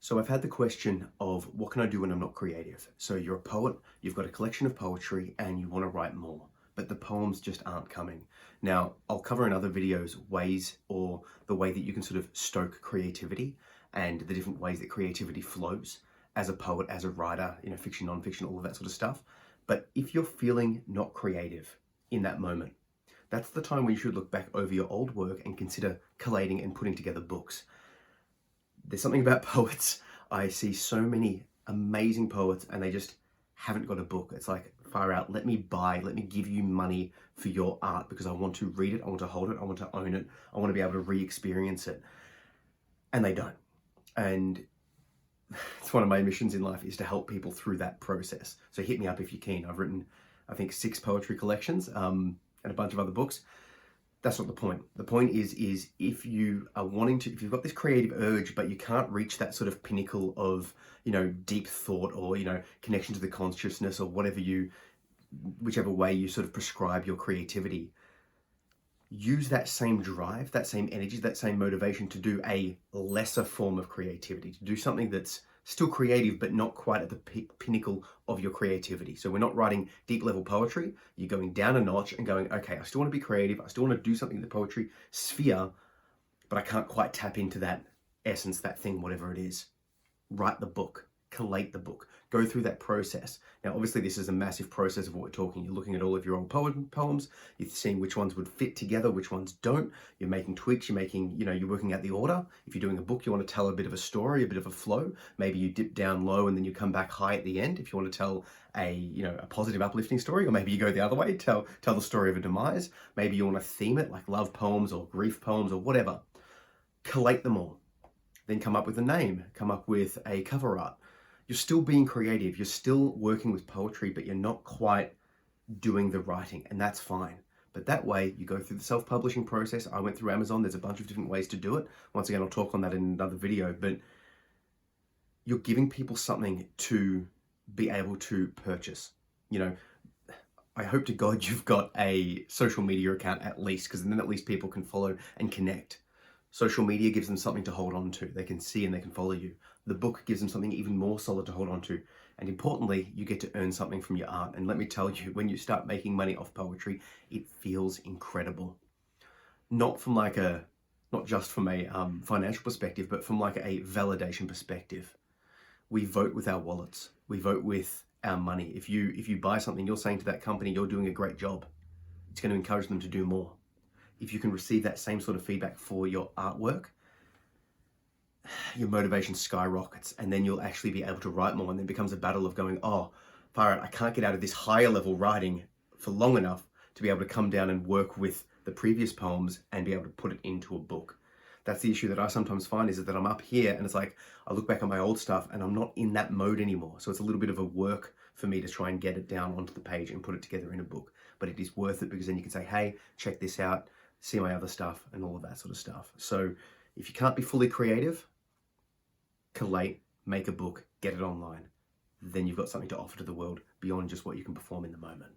So I've had the question of what can I do when I'm not creative? So you're a poet, you've got a collection of poetry and you want to write more, but the poems just aren't coming. Now, I'll cover in other videos ways or the way that you can sort of stoke creativity and the different ways that creativity flows as a poet, as a writer, fiction, non-fiction, all of that sort of stuff. But if you're feeling not creative in that moment, that's the time when you should look back over your old work and consider collating and putting together books. There's something about poets. I see so many amazing poets and they just haven't got a book. It's like, far out, let me give you money for your art because I want to read it, I want to hold it, I want to own it, I want to be able to re-experience it. And they don't. And it's one of my missions in life is to help people through that process. So hit me up if you're keen. I've written, I think, 6 poetry collections and a bunch of other books. That's not the point. The point is if you are wanting to, if you've got this creative urge, but you can't reach that sort of pinnacle of, deep thought or, connection to the consciousness or whichever way you sort of prescribe your creativity, use that same drive, that same energy, that same motivation to do a lesser form of creativity, to do something that's still creative, but not quite at the pinnacle of your creativity. So we're not writing deep level poetry. You're going down a notch and going, okay, I still want to be creative. I still want to do something in the poetry sphere, but I can't quite tap into that essence, that thing, whatever it is. Write the book, collate the book, go through that process. Now, obviously this is a massive process of what we're talking. You're looking at all of your old poems, you're seeing which ones would fit together, which ones don't. You're making tweaks, you're working out the order. If you're doing a book, you want to tell a bit of a story, a bit of a flow. Maybe you dip down low and then you come back high at the end. If you want to tell a positive, uplifting story, or maybe you go the other way, tell the story of a demise. Maybe you want to theme it like love poems or grief poems or whatever. Collate them all. Then come up with a name, come up with a cover art. You're still being creative, you're still working with poetry, but you're not quite doing the writing, and that's fine. But that way, you go through the self-publishing process. I went through Amazon, there's a bunch of different ways to do it. Once again, I'll talk on that in another video, but you're giving people something to be able to purchase. I hope to God you've got a social media account at least, because then at least people can follow and connect. Social media gives them something to hold on to. They can see and they can follow you. The book gives them something even more solid to hold on to. And importantly, you get to earn something from your art. And let me tell you, when you start making money off poetry, it feels incredible. Not just from a financial perspective, but from like a validation perspective. We vote with our wallets. We vote with our money. If you buy something, you're saying to that company, you're doing a great job. It's going to encourage them to do more. If you can receive that same sort of feedback for your artwork, your motivation skyrockets, and then you'll actually be able to write more, and then it becomes a battle of going, oh, far out, I can't get out of this higher level writing for long enough to be able to come down and work with the previous poems and be able to put it into a book. That's the issue that I sometimes find, is that I'm up here and it's like, I look back at my old stuff and I'm not in that mode anymore. So it's a little bit of a work for me to try and get it down onto the page and put it together in a book. But it is worth it, because then you can say, hey, check this out, see my other stuff and all of that sort of stuff. So if you can't be fully creative, collate, make a book, get it online. Then you've got something to offer to the world beyond just what you can perform in the moment.